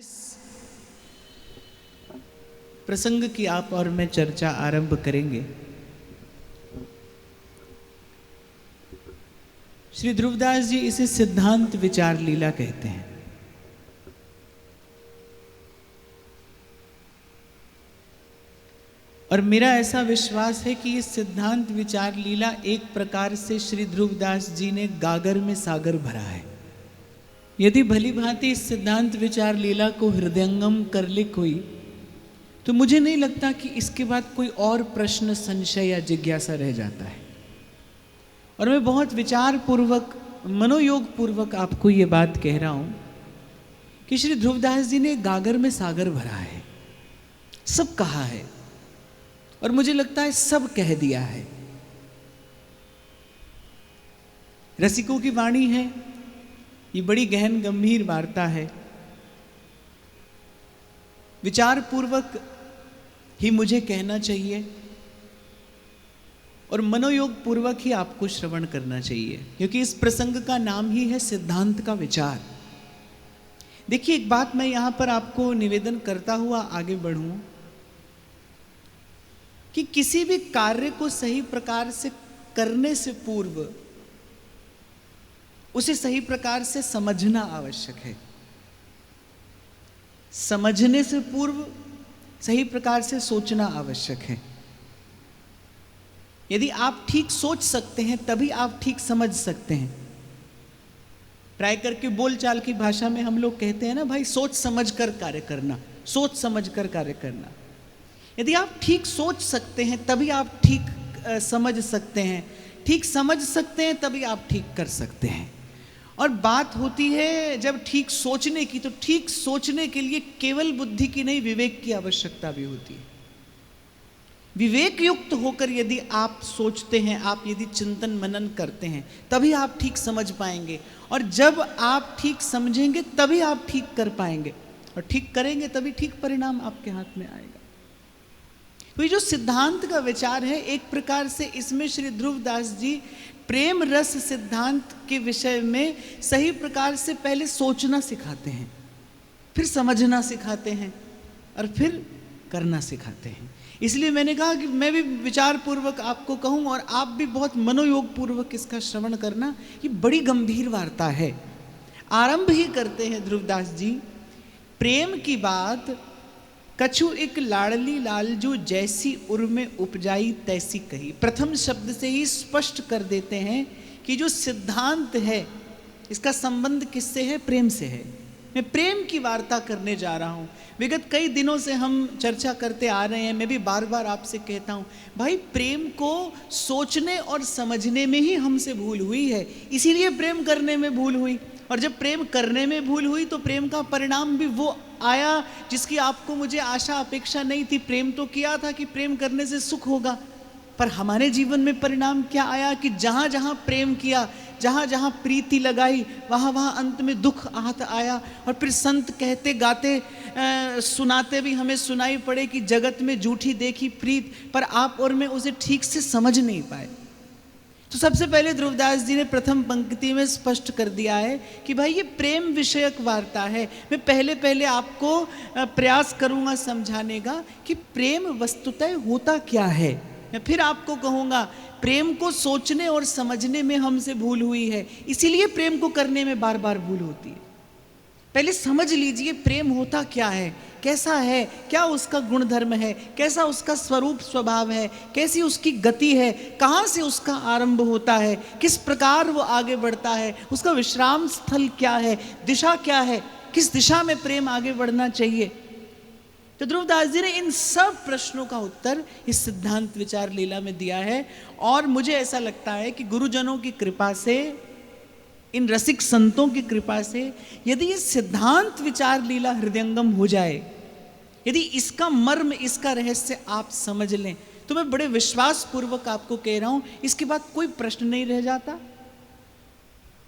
जिस प्रसंग की आप और मैं चर्चा आरंभ करेंगे, श्री ध्रुवदास जी इसे सिद्धांत विचार लीला कहते हैं। और मेरा ऐसा विश्वास है कि ये सिद्धांत विचार लीला एक प्रकार से श्री ध्रुवदास जी ने गागर में सागर भरा है। यदि भली भांति इस सिद्धांत विचार लीला को हृदयंगम कर ले कोई, तो मुझे नहीं लगता कि इसके बाद कोई और प्रश्न, संशय या जिज्ञासा रह जाता है। और मैं बहुत विचार पूर्वक, मनोयोग पूर्वक आपको ये बात कह रहा हूं कि श्री ध्रुवदास जी ने गागर में सागर भरा है, सब कहा है, और मुझे लगता है सब कह दिया है। रसिकों की वाणी है, ये बड़ी गहन गंभीर वार्ता है। विचार पूर्वक ही मुझे कहना चाहिए और मनोयोग पूर्वक ही आपको श्रवण करना चाहिए, क्योंकि इस प्रसंग का नाम ही है सिद्धांत का विचार। देखिए, एक बात मैं यहां पर आपको निवेदन करता हुआ आगे बढ़ूं कि किसी भी कार्य को सही प्रकार से करने से पूर्व उसे सही प्रकार से समझना आवश्यक है। समझने से पूर्व सही प्रकार से सोचना आवश्यक है। यदि आप ठीक सोच सकते हैं तभी आप ठीक समझ सकते हैं। ट्राई करके बोलचाल की भाषा में हम लोग कहते हैं ना, भाई सोच समझ कर कार्य करना, सोच समझ कर कार्य करना। यदि आप ठीक सोच सकते हैं तभी आप ठीक समझ सकते हैं, ठीक समझ सकते हैं तभी आप ठीक कर सकते हैं। और बात होती है जब ठीक सोचने की, तो ठीक सोचने के लिए केवल बुद्धि की नहीं, विवेक की आवश्यकता भी होती है। विवेक युक्त होकर यदि आप सोचते हैं, आप यदि चिंतन मनन करते हैं, तभी आप ठीक समझ पाएंगे। और जब आप ठीक समझेंगे तभी आप ठीक कर पाएंगे, और ठीक करेंगे तभी ठीक परिणाम आपके हाथ में आएगा। तो ये जो सिद्धांत का विचार है, एक प्रकार से इसमें श्री ध्रुवदास जी प्रेम रस सिद्धांत के विषय में सही प्रकार से पहले सोचना सिखाते हैं, फिर समझना सिखाते हैं, और फिर करना सिखाते हैं। इसलिए मैंने कहा कि मैं भी विचार पूर्वक आपको कहूं और आप भी बहुत मनोयोग पूर्वक इसका श्रवण करना। ये बड़ी गंभीर वार्ता है। आरंभ ही करते हैं ध्रुवदास जी, प्रेम की बात कछु एक लाडली लालजू जैसी उर में उपजाई तैसी कही। प्रथम शब्द से ही स्पष्ट कर देते हैं कि जो सिद्धांत है इसका संबंध किससे है? प्रेम से है। मैं प्रेम की वार्ता करने जा रहा हूं। विगत कई दिनों से हम चर्चा करते आ रहे हैं, मैं भी बार बार आपसे कहता हूं, भाई प्रेम को सोचने और समझने में ही हमसे भूल हुई है, इसीलिए प्रेम करने में भूल हुई। और जब प्रेम करने में भूल हुई तो प्रेम का परिणाम भी वो आया जिसकी आपको मुझे आशा अपेक्षा नहीं थी। प्रेम तो किया था कि प्रेम करने से सुख होगा, पर हमारे जीवन में परिणाम क्या आया कि जहाँ जहाँ प्रेम किया, जहाँ जहाँ प्रीति लगाई, वहाँ वहाँ अंत में दुख आहत आया। और फिर संत कहते गाते सुनाते भी हमें सुनाई पड़े कि जगत में झूठी देखी प्रीत, पर आप और मैं उसे ठीक से समझ नहीं पाए। तो सबसे पहले ध्रुवदास जी ने प्रथम पंक्ति में स्पष्ट कर दिया है कि भाई ये प्रेम विषयक वार्ता है। मैं पहले आपको प्रयास करूंगा समझाने का कि प्रेम वस्तुतः होता क्या है। मैं फिर आपको कहूंगा, प्रेम को सोचने और समझने में हमसे भूल हुई है, इसीलिए प्रेम को करने में बार बार भूल होती है। पहले समझ लीजिए प्रेम होता क्या है, कैसा है, क्या उसका गुण धर्म है, कैसा उसका स्वरूप स्वभाव है, कैसी उसकी गति है, कहाँ से उसका आरंभ होता है, किस प्रकार वो आगे बढ़ता है, उसका विश्राम स्थल क्या है, दिशा क्या है, किस दिशा में प्रेम आगे बढ़ना चाहिए। तो ध्रुवदास जी ने इन सब प्रश्नों का उत्तर इस सिद्धांत विचार लीला में दिया है। और मुझे ऐसा लगता है कि गुरुजनों की कृपा से, इन रसिक संतों की कृपा से, यदि ये सिद्धांत विचार लीला हृदयंगम हो जाए, यदि इसका मर्म, इसका रहस्य आप समझ लें, तो मैं बड़े विश्वास पूर्वक आपको कह रहा हूं, इसके बाद कोई प्रश्न नहीं रह जाता,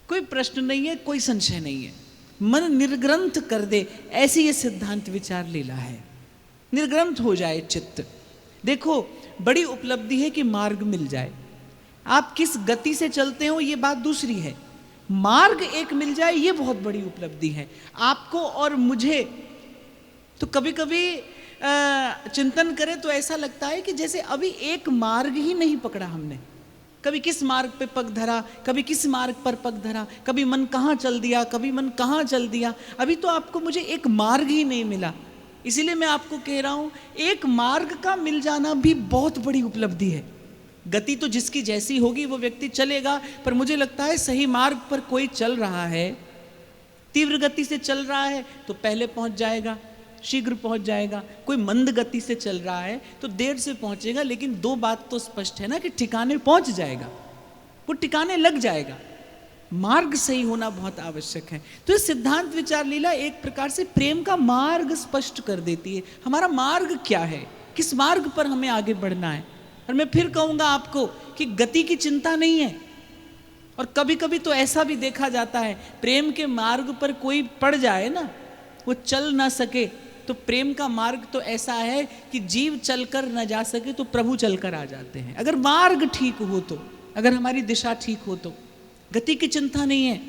कोई प्रश्न नहीं है, कोई संशय नहीं है। मन निर्ग्रंथ कर दे, ऐसी ये सिद्धांत विचार लीला है। निर्ग्रंथ हो जाए चित्त। देखो, बड़ी उपलब्धि है कि मार्ग मिल जाए। आप किस गति से चलते हो ये बात दूसरी है, मार्ग एक मिल जाए ये बहुत बड़ी उपलब्धि है। आपको और मुझे तो कभी कभी चिंतन करें तो ऐसा लगता है कि जैसे अभी एक मार्ग ही नहीं पकड़ा हमने। कभी किस मार्ग पे पग धरा, कभी किस मार्ग पर पग धरा, कभी मन कहाँ चल दिया, कभी मन कहाँ चल दिया। अभी तो आपको मुझे एक मार्ग ही नहीं मिला। इसीलिए मैं आपको कह रहा हूँ, एक मार्ग का मिल जाना भी बहुत बड़ी उपलब्धि है। गति तो जिसकी जैसी होगी वो व्यक्ति चलेगा, पर मुझे लगता है सही मार्ग पर कोई चल रहा है, तीव्र गति से चल रहा है तो पहले पहुंच जाएगा, शीघ्र पहुंच जाएगा। कोई मंद गति से चल रहा है तो देर से पहुंचेगा, लेकिन दो बात तो स्पष्ट है ना कि ठिकाने पहुंच जाएगा, वो ठिकाने लग जाएगा। मार्ग सही होना बहुत आवश्यक है। तो ये सिद्धांत विचार लीला एक प्रकार से प्रेम का मार्ग स्पष्ट कर देती है। हमारा मार्ग क्या है, किस मार्ग पर हमें आगे बढ़ना है। और मैं फिर कहूंगा आपको कि गति की चिंता नहीं है। और कभी कभी तो ऐसा भी देखा जाता है, प्रेम के मार्ग पर कोई पड़ जाए ना, वो चल ना सके, तो प्रेम का मार्ग तो ऐसा है कि जीव चलकर न जा सके तो प्रभु चलकर आ जाते हैं। अगर मार्ग ठीक हो तो, अगर हमारी दिशा ठीक हो तो गति की चिंता नहीं है।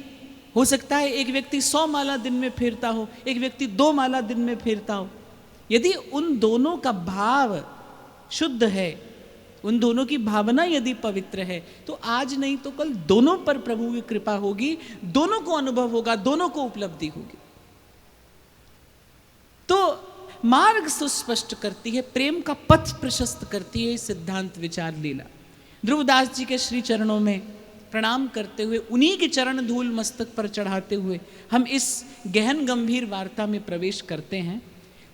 हो सकता है एक व्यक्ति 100 माला दिन में फेरता हो, एक व्यक्ति 2 माला दिन में फेरता हो। यदि उन दोनों का भाव शुद्ध है, उन दोनों की भावना यदि पवित्र है, तो आज नहीं तो कल दोनों पर प्रभु की कृपा होगी, दोनों को अनुभव होगा, दोनों को उपलब्धि होगी। तो मार्ग सुस्पष्ट करती है, प्रेम का पथ प्रशस्त करती है सिद्धांत विचार लीला। ध्रुवदास जी के श्री चरणों में प्रणाम करते हुए, उन्हीं के चरण धूल मस्तक पर चढ़ाते हुए हम इस गहन गंभीर वार्ता में प्रवेश करते हैं।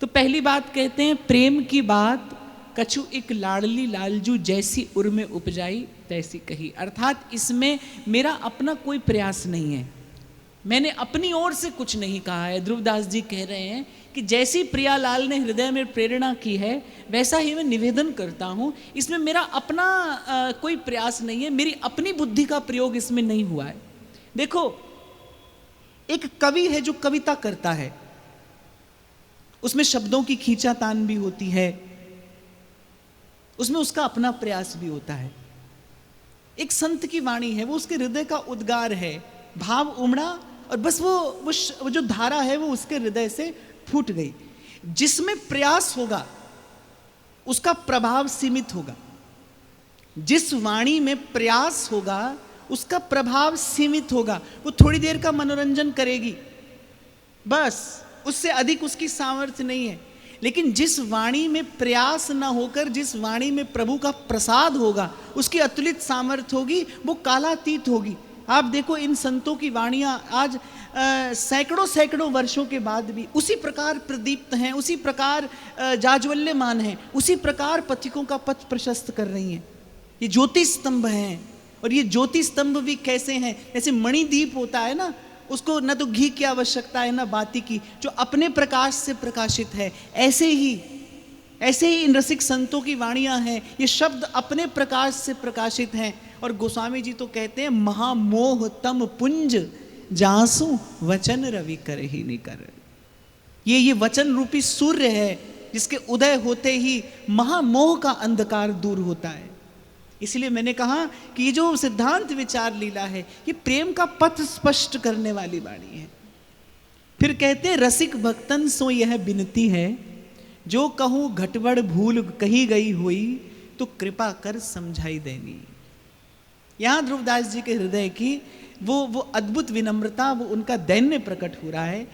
तो पहली बात कहते हैं, प्रेम की बात कछु एक लाडली लालजू जैसी उर में उपजाई तैसी कही। अर्थात इसमें मेरा अपना कोई प्रयास नहीं है, मैंने अपनी ओर से कुछ नहीं कहा है। ध्रुवदास जी कह रहे हैं कि जैसी प्रियालाल ने हृदय में प्रेरणा की है वैसा ही मैं निवेदन करता हूँ। इसमें मेरा अपना कोई प्रयास नहीं है, मेरी अपनी बुद्धि का प्रयोग इसमें नहीं हुआ है। देखो, एक कवि है जो कविता करता है, उसमें शब्दों की खींचातान भी होती है, उसमें उसका अपना प्रयास भी होता है। एक संत की वाणी है, वो उसके हृदय का उद्गार है, भाव उमड़ा और बस वो जो धारा है वो उसके हृदय से फूट गई। जिसमें प्रयास होगा उसका प्रभाव सीमित होगा, जिस वाणी में प्रयास होगा उसका प्रभाव सीमित होगा। वो थोड़ी देर का मनोरंजन करेगी, बस, उससे अधिक उसकी सामर्थ्य नहीं है। लेकिन जिस वाणी में प्रयास ना होकर जिस वाणी में प्रभु का प्रसाद होगा, उसकी अतुलित सामर्थ्य होगी, वो कालातीत होगी। आप देखो, इन संतों की वाणियाँ आज सैकड़ों सैकड़ों वर्षों के बाद भी उसी प्रकार प्रदीप्त हैं, उसी प्रकार जाज्वल्यमान हैं, उसी प्रकार पथिकों का पथ प्रशस्त कर रही हैं। ये ज्योति स्तंभ हैं, और ये ज्योति स्तंभ भी कैसे हैं, जैसे मणिदीप होता है ना, उसको न तो घी की आवश्यकता है न बाती की, जो अपने प्रकाश से प्रकाशित है। ऐसे ही इन रसिक संतों की वाणियाँ हैं, ये शब्द अपने प्रकाश से प्रकाशित हैं। और गोस्वामी जी तो कहते हैं, महामोह तम पुंज जासु वचन रवि कर ही नहीं कर। ये वचन रूपी सूर्य है, जिसके उदय होते ही महामोह का अंधकार दूर होता है। इसलिए मैंने कहा कि ये जो सिद्धांत विचार लीला है, ये प्रेम का पथ स्पष्ट करने वाली वाणी है। फिर कहते हैं, रसिक भक्तन सो यह बिनती है, जो कहूँ घटबड़ भूल कही गई हुई, तो कृपा कर समझाई देनी। यहाँ ध्रुवदास जी के हृदय की वो अद्भुत विनम्रता, वो उनका दैन्य प्रकट हो रहा है।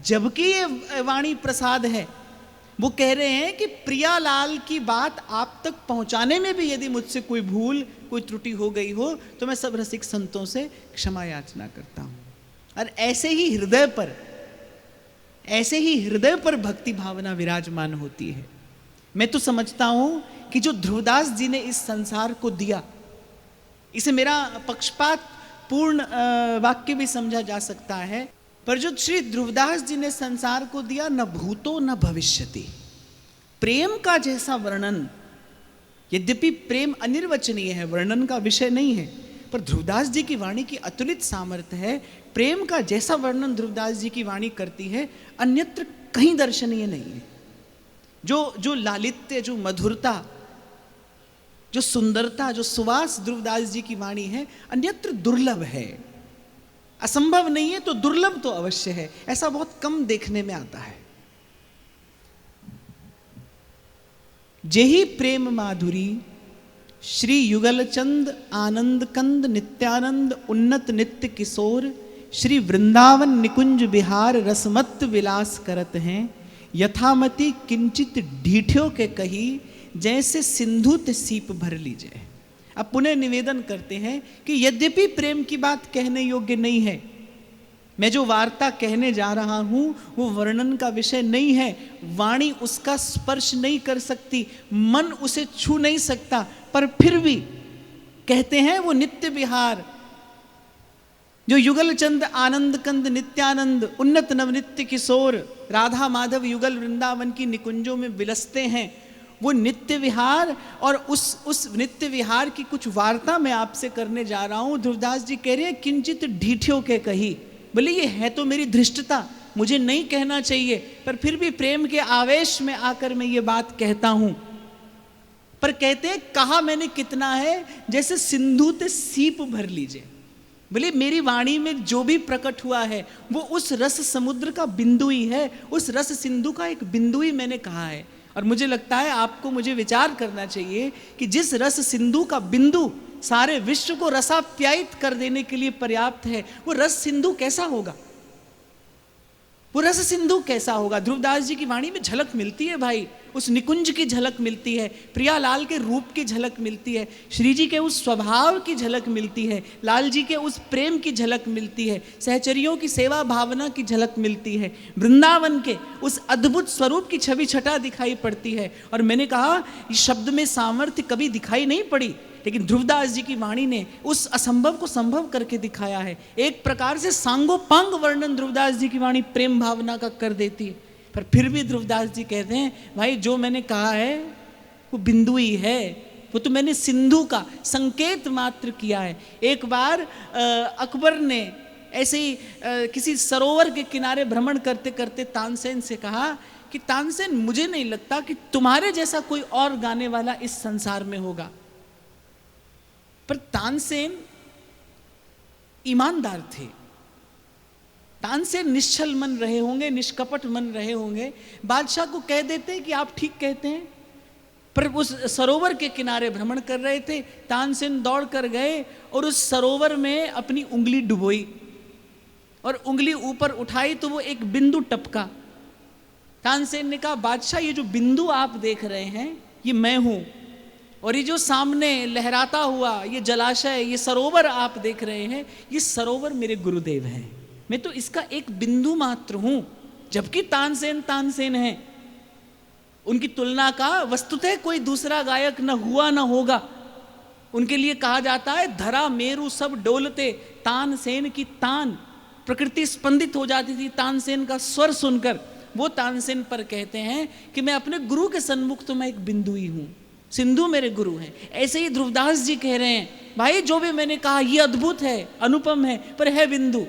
जबकि ये वाणी प्रसाद है, वो कह रहे हैं कि प्रियालाल की बात आप तक पहुंचाने में भी यदि मुझसे कोई भूल, कोई त्रुटि हो गई हो, तो मैं सब रसिक संतों से क्षमा याचना करता हूं। और ऐसे ही हृदय पर भक्ति भावना विराजमान होती है। मैं तो समझता हूं कि जो ध्रुवदास जी ने इस संसार को दिया, इसे मेरा पक्षपात पूर्ण वाक्य भी समझा जा सकता है, पर जो श्री ध्रुवदास जी ने संसार को दिया, न भूतो न भविष्यति, प्रेम का जैसा वर्णन, यद्यपि प्रेम अनिर्वचनीय है, वर्णन का विषय नहीं है, पर ध्रुवदास जी की वाणी की अतुलित सामर्थ्य है। प्रेम का जैसा वर्णन ध्रुवदास जी की वाणी करती है, अन्यत्र कहीं दर्शनीय नहीं है। जो लालित्य, जो मधुरता, जो सुंदरता, जो सुवास ध्रुवदास जी की वाणी है, अन्यत्र दुर्लभ है। असंभव नहीं है तो दुर्लभ तो अवश्य है, ऐसा बहुत कम देखने में आता है। जेहि प्रेम माधुरी श्री युगल चंद आनंद कंद नित्यानंद उन्नत नित्य किशोर श्री वृंदावन निकुंज बिहार रसमत विलास करत हैं यथामति किंचित ढीठ्यों के कही जैसे सिंधु ते सीप भर लीजिए। अब पुनः निवेदन करते हैं कि यद्यपि प्रेम की बात कहने योग्य नहीं है, मैं जो वार्ता कहने जा रहा हूं वो वर्णन का विषय नहीं है, वाणी उसका स्पर्श नहीं कर सकती, मन उसे छू नहीं सकता, पर फिर भी कहते हैं वो नित्य विहार जो युगल चंद आनंद कंद नित्यानंद उन्नत नवनित्य किशोर राधा माधव युगल वृंदावन की निकुंजों में विलसते हैं, वो नित्य विहार और उस नित्य विहार की कुछ वार्ता मैं आपसे करने जा रहा हूं। ध्रुवदास जी कह रहे हैं किंचित ढीठ्यों के कही, बोले ये है तो मेरी धृष्टता, मुझे नहीं कहना चाहिए, पर फिर भी प्रेम के आवेश में आकर मैं ये बात कहता हूं। पर कहते हैं कहा मैंने कितना है, जैसे सिंधु ते सीप भर लीजिए। बोले मेरी वाणी में जो भी प्रकट हुआ है वो उस रस समुद्र का बिंदु ही है, उस रस सिंधु का एक बिंदु ही मैंने कहा है। और मुझे लगता है आपको मुझे विचार करना चाहिए कि जिस रस सिंधु का बिंदु सारे विश्व को रसाप्यायित कर देने के लिए पर्याप्त है, वो रस सिंधु कैसा होगा, वो रस सिंधु कैसा होगा। ध्रुवदास जी की वाणी में झलक मिलती है भाई, उस निकुंज की झलक मिलती है, प्रियालाल के रूप की झलक मिलती है, श्री जी के उस स्वभाव की झलक मिलती है, लाल जी के उस प्रेम की झलक मिलती है, सहचरियों की सेवा भावना की झलक मिलती है, वृंदावन के उस अद्भुत स्वरूप की छवि छटा दिखाई पड़ती है। और मैंने कहा इस शब्द में सामर्थ्य कभी दिखाई नहीं पड़ी, लेकिन ध्रुवदास जी की वाणी ने उस असंभव को संभव करके दिखाया है। एक प्रकार से सांगोपांग वर्णन ध्रुवदास जी की वाणी प्रेम भावना का कर देती है। पर फिर भी ध्रुवदास जी कहते हैं भाई जो मैंने कहा है वो बिंदु ही है, वो तो मैंने सिंधु का संकेत मात्र किया है। एक बार अकबर ने ऐसे ही किसी सरोवर के किनारे भ्रमण करते करते तानसेन से कहा कि तानसेन मुझे नहीं लगता कि तुम्हारे जैसा कोई और गाने वाला इस संसार में होगा। पर तानसेन ईमानदार थे, तानसेन निश्चल मन रहे होंगे, निष्कपट मन रहे होंगे, बादशाह को कह देते कि आप ठीक कहते हैं। पर उस सरोवर के किनारे भ्रमण कर रहे थे, तानसेन दौड़ कर गए और उस सरोवर में अपनी उंगली डुबोई और उंगली ऊपर उठाई तो वो एक बिंदु टपका। तानसेन ने कहा बादशाह ये जो बिंदु आप देख रहे हैं ये मैं हूं, और ये जो सामने लहराता हुआ ये जलाशय ये सरोवर आप देख रहे हैं ये सरोवर मेरे गुरुदेव हैं, मैं तो इसका एक बिंदु मात्र हूं। जबकि तानसेन तानसेन है, उनकी तुलना का वस्तुतः कोई दूसरा गायक न हुआ न होगा। उनके लिए कहा जाता है धरा मेरु सब डोलते तानसेन की तान, प्रकृति स्पंदित हो जाती थी तानसेन का स्वर सुनकर। वो तानसेन पर कहते हैं कि मैं अपने गुरु के सन्मुख तो मैं एक बिंदु ही हूं, सिंधु मेरे गुरु हैं। ऐसे ही ध्रुवदास जी कह रहे हैं भाई जो भी मैंने कहा ये अद्भुत है, अनुपम है, पर है बिंदु।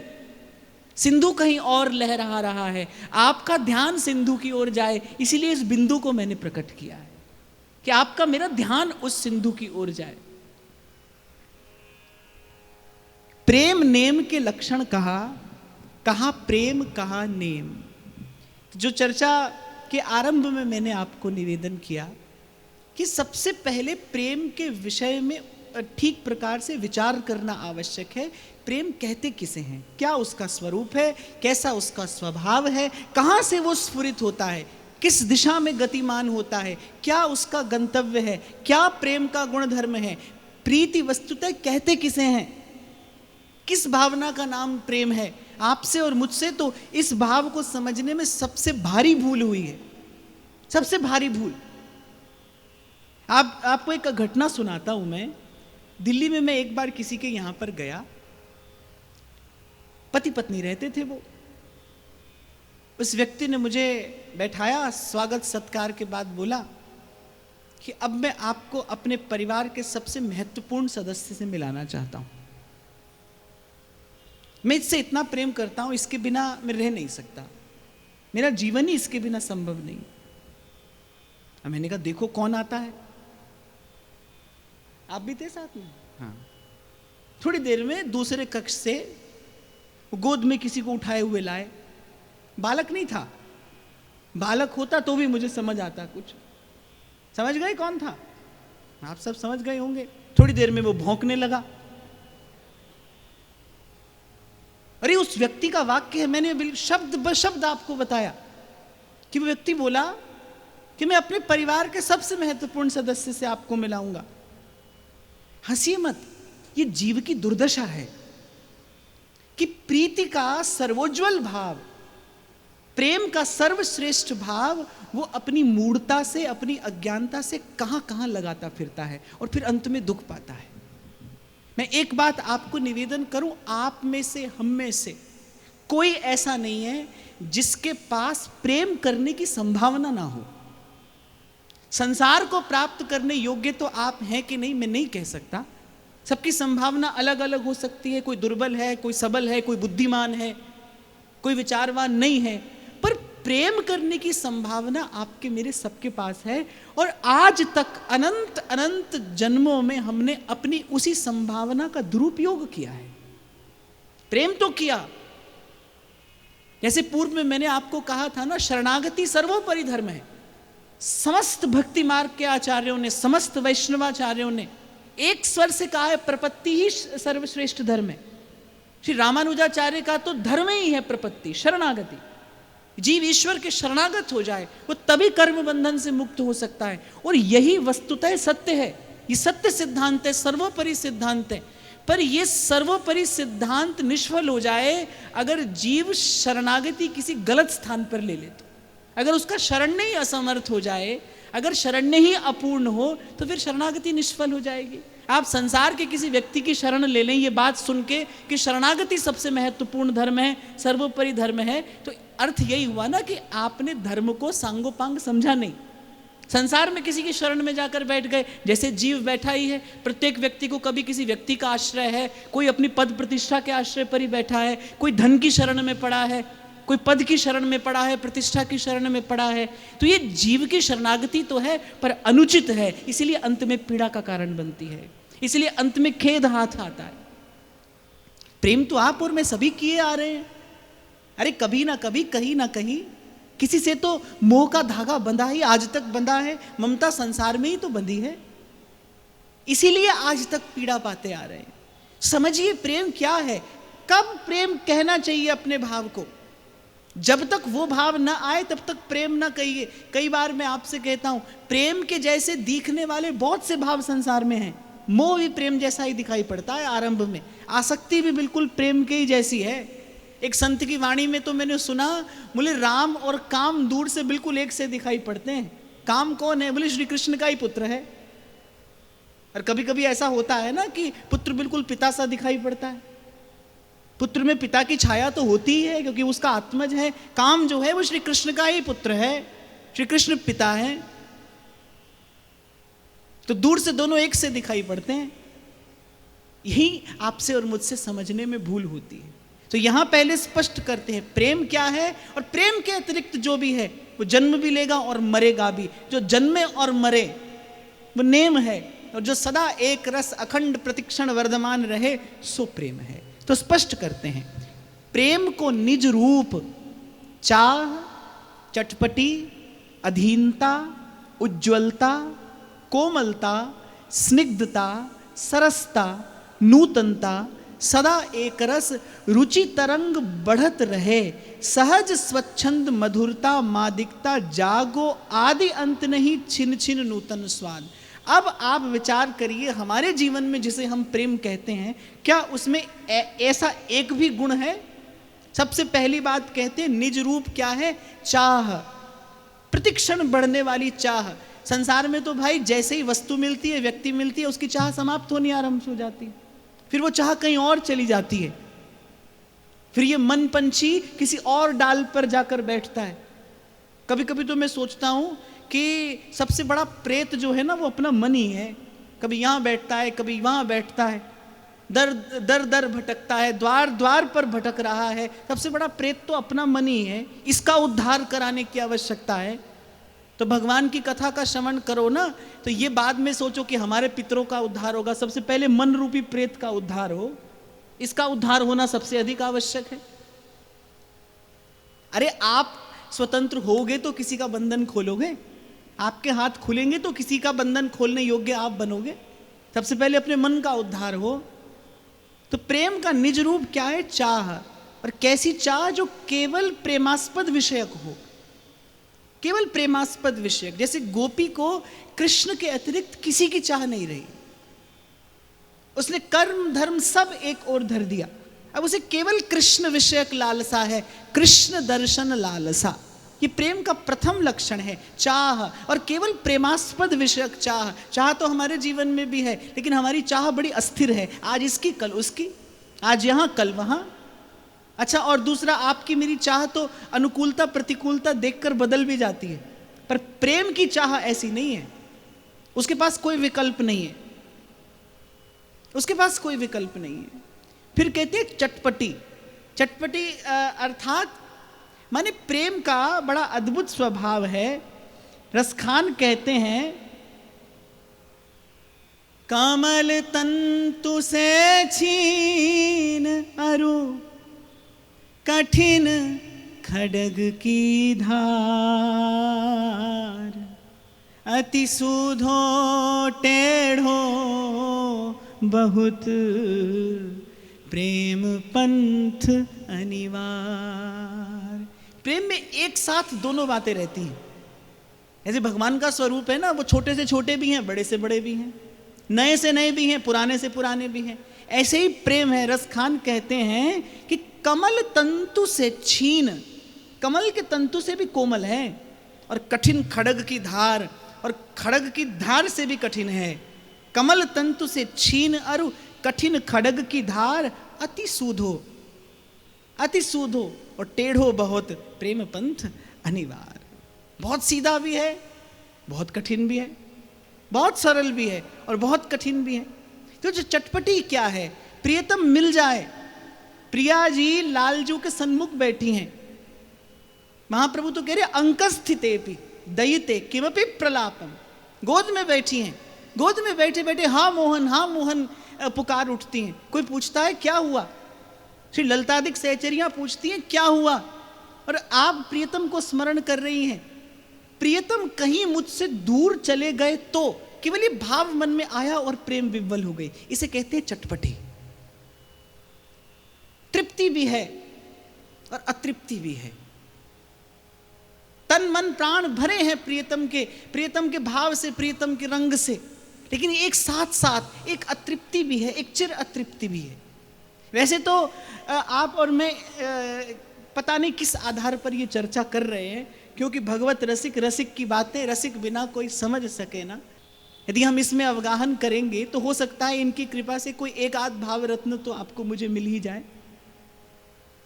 सिंधु कहीं और लहरा रहा है, आपका ध्यान सिंधु की ओर जाए, इसीलिए इस बिंदु को मैंने प्रकट किया है कि आपका मेरा ध्यान उस सिंधु की ओर जाए। प्रेम नेम के लक्षण कहा, कहा प्रेम कहा नेम। जो चर्चा के आरंभ में मैंने आपको निवेदन किया कि सबसे पहले प्रेम के विषय में ठीक प्रकार से विचार करना आवश्यक है। प्रेम कहते किसे हैं, क्या उसका स्वरूप है, कैसा उसका स्वभाव है, कहाँ से वो स्फुरित होता है, किस दिशा में गतिमान होता है, क्या उसका गंतव्य है, क्या प्रेम का गुणधर्म है। प्रीति वस्तुतः कहते किसे हैं, किस भावना का नाम प्रेम है। आपसे और मुझसे तो इस भाव को समझने में सबसे भारी भूल हुई है, सबसे भारी भूल। आपको एक घटना सुनाता हूं मैं। दिल्ली में मैं एक बार किसी के यहां पर गया, पति पत्नी रहते थे वो। उस व्यक्ति ने मुझे बैठाया, स्वागत सत्कार के बाद बोला कि अब मैं आपको अपने परिवार के सबसे महत्वपूर्ण सदस्य से मिलाना चाहता हूं, मैं इससे इतना प्रेम करता हूं, इसके बिना मैं रह नहीं सकता, मेरा जीवन ही इसके बिना संभव नहीं। अब मैंने कहा देखो कौन आता है, आप भी थे साथ में? हाँ। थोड़ी देर में दूसरे कक्ष से गोद में किसी को उठाए हुए लाए। बालक नहीं था, बालक होता तो भी मुझे समझ आता कुछ। समझ गए कौन था? आप सब समझ गए होंगे। थोड़ी देर में वो भौंकने लगा। अरे उस व्यक्ति का वाक्य है, मैंने शब्द ब शब्द आपको बताया कि वो व्यक्ति बोला कि मैं अपने परिवार के सबसे महत्वपूर्ण सदस्य से आपको मिलाऊंगा। हंसिए मत, ये जीव की दुर्दशा है कि प्रीति का सर्वोज्वल भाव, प्रेम का सर्वश्रेष्ठ भाव वो अपनी मूढ़ता से, अपनी अज्ञानता से कहां कहां लगाता फिरता है और फिर अंत में दुख पाता है। मैं एक बात आपको निवेदन करूं, आप में से, हम में से कोई ऐसा नहीं है जिसके पास प्रेम करने की संभावना ना हो। संसार को प्राप्त करने योग्य तो आप हैं कि नहीं, मैं नहीं कह सकता। सबकी संभावना अलग अलग हो सकती है। कोई दुर्बल है, कोई सबल है, कोई बुद्धिमान है, कोई विचारवान नहीं है, पर प्रेम करने की संभावना आपके मेरे सबके पास है। और आज तक अनंत अनंत जन्मों में हमने अपनी उसी संभावना का दुरुपयोग किया है। प्रेम तो किया, जैसे पूर्व में मैंने आपको कहा था ना, शरणागति सर्वोपरि धर्म है। समस्त भक्ति मार्ग के आचार्यों ने, समस्त वैष्णवाचार्यों ने एक स्वर से कहा है, प्रपत्ति ही सर्वश्रेष्ठ धर्म है। श्री रामानुजाचार्य का तो धर्म ही है प्रपत्ति, शरणागति। जीव ईश्वर के शरणागत हो जाए वो तभी कर्म बंधन से मुक्त हो सकता है। और यही वस्तुतः सत्य है, ये सत्य सिद्धांत है, सर्वोपरि सिद्धांत है। पर ये सर्वोपरि सिद्धांत निष्फल हो जाए अगर जीव शरणागति किसी गलत स्थान पर ले ले। तो अगर उसका शरण्य ही असमर्थ हो जाए, अगर शरण्य ही अपूर्ण हो, तो फिर शरणागति निष्फल हो जाएगी। आप संसार के किसी व्यक्ति की शरण ले लें ये बात सुन के कि शरणागति सबसे महत्वपूर्ण धर्म है, सर्वोपरि धर्म है, तो अर्थ यही हुआ ना कि आपने धर्म को सांगोपांग समझा नहीं। संसार में किसी की शरण में जाकर बैठ गए, जैसे जीव बैठा ही है। प्रत्येक व्यक्ति को कभी किसी व्यक्ति का आश्रय है, कोई अपनी पद प्रतिष्ठा के आश्रय पर ही बैठा है, कोई धन की शरण में पड़ा है, कोई पद की शरण में पड़ा है, प्रतिष्ठा की शरण में पड़ा है। तो ये जीव की शरणागति तो है पर अनुचित है, इसलिए अंत में पीड़ा का कारण बनती है, इसलिए अंत में खेद हाथ आता है। प्रेम तो आप और मैं सभी किए आ रहे हैं। अरे कभी ना कभी, कहीं ना कहीं किसी से तो मोह का धागा बंधा ही आज तक बंधा है, ममता संसार में ही तो बंधी है, इसीलिए आज तक पीड़ा पाते आ रहे हैं। समझिए प्रेम क्या है, कब प्रेम कहना चाहिए अपने भाव को। जब तक वो भाव ना आए तब तक प्रेम ना कहिए। कई बार मैं आपसे कहता हूं, प्रेम के जैसे दिखने वाले बहुत से भाव संसार में हैं। मोह भी प्रेम जैसा ही दिखाई पड़ता है आरंभ में, आसक्ति भी बिल्कुल प्रेम के ही जैसी है। एक संत की वाणी में तो मैंने सुना, बोले राम और काम दूर से बिल्कुल एक से दिखाई पड़ते हैं। काम कौन है? बोले श्री कृष्ण का ही पुत्र है। और कभी कभी ऐसा होता है ना कि पुत्र बिल्कुल पिता सा दिखाई पड़ता है। पुत्र में पिता की छाया तो होती ही है क्योंकि उसका आत्मज है। काम जो है वो श्री कृष्ण का ही पुत्र है, श्री कृष्ण पिता है। तो दूर से दोनों एक से दिखाई पड़ते हैं। यही आपसे और मुझसे समझने में भूल होती है। तो यहां पहले स्पष्ट करते हैं प्रेम क्या है, और प्रेम के अतिरिक्त जो भी है वो जन्म भी लेगा और मरेगा भी। जो जन्मे और मरे वो नेम है, और जो सदा एक रस अखंड प्रतिक्षण वर्धमान रहे सो प्रेम है। तो स्पष्ट करते हैं प्रेम को निज रूप चाह, चटपटी, अधीनता, उज्ज्वलता, कोमलता, स्निग्धता, सरसता, नूतनता, सदा एक रस, रुचि तरंग बढ़त रहे, सहज स्वच्छंद मधुरता, मादिकता, जागो आदि अंत नहीं, छिन छिन नूतन स्वाद। अब आप विचार करिए, हमारे जीवन में जिसे हम प्रेम कहते हैं, क्या उसमें ऐसा एक भी गुण है? सबसे पहली बात कहते हैं निज रूप क्या है? चाह, प्रतिक्षण बढ़ने वाली चाह। संसार में तो भाई जैसे ही वस्तु मिलती है, व्यक्ति मिलती है, उसकी चाह समाप्त होनी आरंभ हो जाती है, फिर वो चाह कहीं और चली जाती है, फिर ये मन पंछी किसी और डाल पर जाकर बैठता है। कभी कभी तो मैं सोचता हूं कि सबसे बड़ा प्रेत जो है ना वो अपना मन ही है। कभी यहां बैठता है, कभी वहां बैठता है, दर दर दर भटकता है, द्वार द्वार पर भटक रहा है। सबसे बड़ा प्रेत तो अपना मन ही है। इसका उद्धार कराने की आवश्यकता है। तो भगवान की कथा का श्रवण करो ना, तो ये बाद में सोचो कि हमारे पितरों का उद्धार होगा। सबसे पहले मन रूपी प्रेत का उद्धार हो, इसका उद्धार होना सबसे अधिक आवश्यक है। अरे आप स्वतंत्र होगे तो किसी का बंधन खोलोगे? आपके हाथ खुलेंगे तो किसी का बंधन खोलने योग्य आप बनोगे। सबसे पहले अपने मन का उद्धार हो। तो प्रेम का निज रूप क्या है? चाह। और कैसी चाह? जो केवल प्रेमास्पद विषयक हो, केवल प्रेमास्पद विषयक। जैसे गोपी को कृष्ण के अतिरिक्त किसी की चाह नहीं रही, उसने कर्म धर्म सब एक ओर धर दिया, अब उसे केवल कृष्ण विषयक लालसा है, कृष्ण दर्शन लालसा। ये प्रेम का प्रथम लक्षण है, चाह। और केवल प्रेमास्पद विषयक चाह। चाह तो हमारे जीवन में भी है, लेकिन हमारी चाह बड़ी अस्थिर है, आज इसकी कल उसकी, आज यहाँ कल वहाँ। अच्छा, और दूसरा, आपकी मेरी चाह तो अनुकूलता प्रतिकूलता देखकर बदल भी जाती है, पर प्रेम की चाह ऐसी नहीं है। उसके पास कोई विकल्प नहीं है, उसके पास कोई विकल्प नहीं है। फिर कहते हैं चटपटी। चटपटी अर्थात माने प्रेम का बड़ा अद्भुत स्वभाव है। रसखान कहते हैं, कमल तंतु से छीन अरु कठिन खड्ग की धार, अति सूधो टेढ़ो बहुत प्रेम पंथ अनिवार्य। प्रेम में एक साथ दोनों बातें रहती हैं। ऐसे भगवान का स्वरूप है ना, वो छोटे से छोटे भी हैं, बड़े से बड़े भी हैं, नए से नए भी हैं, पुराने से पुराने भी हैं। ऐसे ही प्रेम है। रसखान कहते हैं कि कमल तंतु से छीन, कमल के तंतु से भी कोमल है, और कठिन खड्ग की धार, और खड्ग की धार से भी कठिन है। कमल तंतु से छीन अरु कठिन खड्ग की धार, अति सूधो, अति सूधो और टेढ़ो बहुत प्रेम पंथ अनिवार्य। बहुत सीधा भी है, बहुत कठिन भी है, बहुत सरल भी है और बहुत कठिन भी है। तो जो चटपटी क्या है? प्रियतम मिल जाए। प्रिया जी लालजू के सन्मुख बैठी हैं, महाप्रभु तो कह रहे अंकस्थितेपि दयिते किमपि प्रलापम। गोद में बैठी हैं, गोद में बैठे बैठे हाँ मोहन पुकार उठती हैं। कोई पूछता है क्या हुआ? श्री ललितादिक सहचरियां पूछती हैं क्या हुआ, और आप प्रियतम को स्मरण कर रही हैं। प्रियतम कहीं मुझसे दूर चले गए तो केवल ये भाव मन में आया और प्रेम विह्वल हो गई। इसे कहते हैं चटपटी। तृप्ति भी है और अतृप्ति भी है। तन मन प्राण भरे हैं प्रियतम के भाव से, प्रियतम के रंग से, लेकिन एक साथ साथ एक अतृप्ति भी है, एक चिर अतृप्ति भी है। वैसे तो आप और मैं पता नहीं किस आधार पर ये चर्चा कर रहे हैं, क्योंकि भगवत रसिक, रसिक की बातें रसिक बिना कोई समझ सके ना। यदि हम इसमें अवगाहन करेंगे तो हो सकता है इनकी कृपा से कोई एक आध भाव रत्न तो आपको मुझे मिल ही जाए।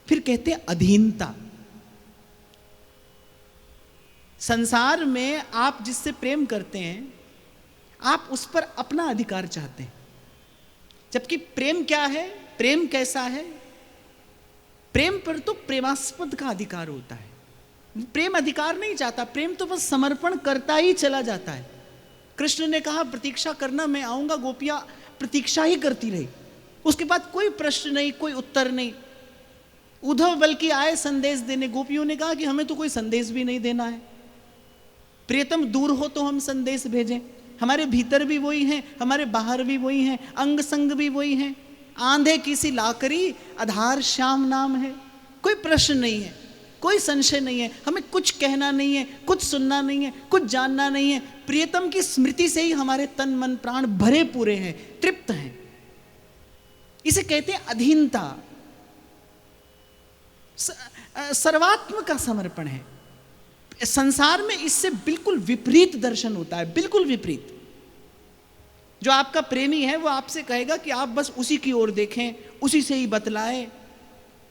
फिर कहते हैं अधीनता। संसार में आप जिससे प्रेम करते हैं, आप उस पर अपना अधिकार चाहते हैं, जबकि प्रेम क्या है? प्रेम कैसा है? प्रेम पर तो प्रेमास्पद का अधिकार होता है। प्रेम अधिकार नहीं चाहता, प्रेम तो बस समर्पण करता ही चला जाता है। कृष्ण ने कहा प्रतीक्षा करना, मैं आऊंगा, गोपियां प्रतीक्षा ही करती रही। उसके बाद कोई प्रश्न नहीं, कोई उत्तर नहीं। उद्धव बल्कि आए संदेश देने, गोपियों ने कहा कि हमें तो कोई संदेश भी नहीं देना है, प्रियतम दूर हो तो हम संदेश भेजें। हमारे भीतर भी वही हैं, हमारे बाहर भी वही हैं, अंग संग भी वही हैं। आंधे किसी लाकरी आधार श्याम नाम है। कोई प्रश्न नहीं है, कोई संशय नहीं है, हमें कुछ कहना नहीं है, कुछ सुनना नहीं है, कुछ जानना नहीं है। प्रियतम की स्मृति से ही हमारे तन मन प्राण भरे पूरे हैं, तृप्त हैं। इसे कहते हैं अधीनता। सर्वात्म का समर्पण है। संसार में इससे बिल्कुल विपरीत दर्शन होता है, बिल्कुल विपरीत। जो आपका प्रेमी है वो आपसे कहेगा कि आप बस उसी की ओर देखें, उसी से ही बतलाएं,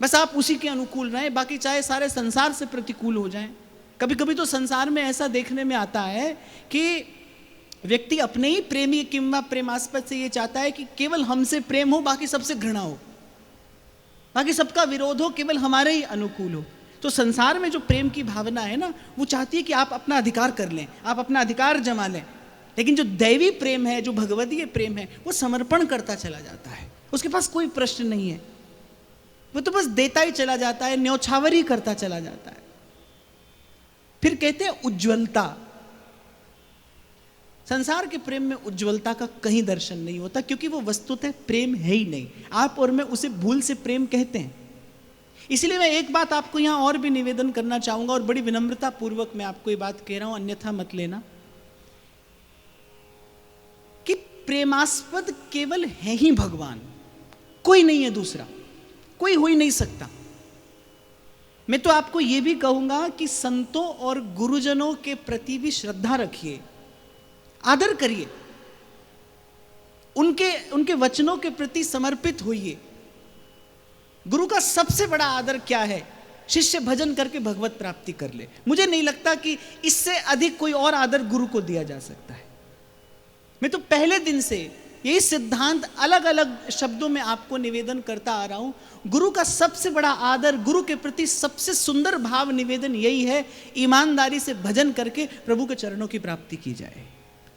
बस आप उसी के अनुकूल रहें, बाकी चाहे सारे संसार से प्रतिकूल हो जाएं। कभी कभी तो संसार में ऐसा देखने में आता है कि व्यक्ति अपने ही प्रेमी किंवा प्रेमास्पद से ये चाहता है कि केवल हमसे प्रेम हो, बाकी सबसे घृणा हो, बाकी सबका विरोध हो, केवल हमारे ही अनुकूल हो। तो संसार में जो प्रेम की भावना है ना, वो चाहती है कि आप अपना अधिकार कर लें, आप अपना अधिकार जमा लें। लेकिन जो दैवी प्रेम है, जो भगवदीय प्रेम है, वो समर्पण करता चला जाता है। उसके पास कोई प्रश्न नहीं है, वो तो बस देता ही चला जाता है, न्यौछावर ही करता चला जाता है। फिर कहते हैं उज्ज्वलता। संसार के प्रेम में उज्ज्वलता का कहीं दर्शन नहीं होता, क्योंकि वो वस्तुतः प्रेम है ही नहीं। आप और मैं उसे भूल से प्रेम कहते हैं। इसलिए मैं एक बात आपको यहां और भी निवेदन करना चाहूंगा, और बड़ी विनम्रता पूर्वक मैं आपको ये बात कह रहा हूं, अन्यथा मत लेना, कि प्रेमास्पद केवल है ही भगवान, कोई नहीं है दूसरा, कोई हो ही नहीं सकता। मैं तो आपको यह भी कहूंगा कि संतों और गुरुजनों के प्रति भी श्रद्धा रखिए, आदर करिए, उनके वचनों के प्रति समर्पित होइए। गुरु का सबसे बड़ा आदर क्या है? शिष्य भजन करके भगवत प्राप्ति कर ले। मुझे नहीं लगता कि इससे अधिक कोई और आदर गुरु को दिया जा सकता है। मैं तो पहले दिन से यही सिद्धांत अलग अलग शब्दों में आपको निवेदन करता आ रहा हूं। गुरु का सबसे बड़ा आदर, गुरु के प्रति सबसे सुंदर भाव निवेदन यही है, ईमानदारी से भजन करके प्रभु के चरणों की प्राप्ति की जाए।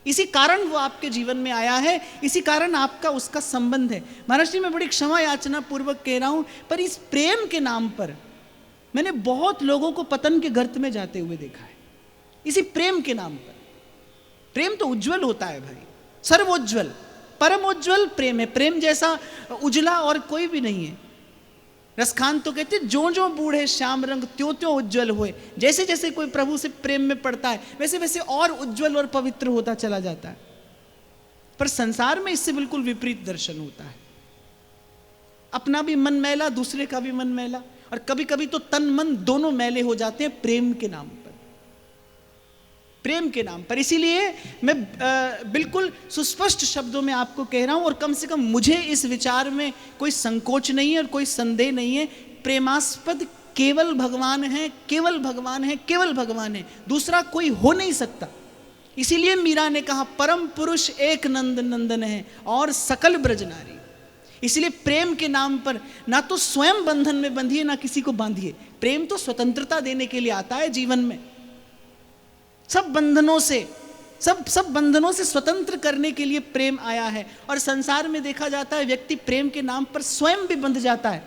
इसी कारण वो आपके जीवन में आया है, इसी कारण आपका उसका संबंध है। महाराज जी, मैं बड़ी क्षमा याचना पूर्वक कह रहा हूं, पर इस प्रेम के नाम पर मैंने बहुत लोगों को पतन के गर्त में जाते हुए देखा है, इसी प्रेम के नाम पर। प्रेम तो उज्जवल होता है भाई, सर्वोज्वल परमोज्वल प्रेम है। प्रेम जैसा उजला और कोई भी नहीं है। रसखान तो कहते जो जो बूढ़े श्याम रंग त्यों त्यों उज्जवल हुए। जैसे जैसे कोई प्रभु से प्रेम में पड़ता है, वैसे वैसे और उज्जवल और पवित्र होता चला जाता है। पर संसार में इससे बिल्कुल विपरीत दर्शन होता है। अपना भी मन मैला, दूसरे का भी मन मैला, और कभी कभी तो तन मन दोनों मैले हो जाते हैं प्रेम के नाम पर, प्रेम के नाम पर। इसीलिए मैं बिल्कुल सुस्पष्ट शब्दों में आपको कह रहा हूं, और कम से कम मुझे इस विचार में कोई संकोच नहीं है और कोई संदेह नहीं है। प्रेमास्पद केवल भगवान है, केवल भगवान है, केवल भगवान है, दूसरा कोई हो नहीं सकता। इसीलिए मीरा ने कहा परम पुरुष एक नंद नंदन है और सकल ब्रजनारी। इसलिए प्रेम के नाम पर ना तो स्वयं बंधन में बंधिए, ना किसी को बांधिए। प्रेम तो स्वतंत्रता देने के लिए आता है जीवन में, सब बंधनों से स्वतंत्र करने के लिए प्रेम आया है। और संसार में देखा जाता है व्यक्ति प्रेम के नाम पर स्वयं भी बंध जाता है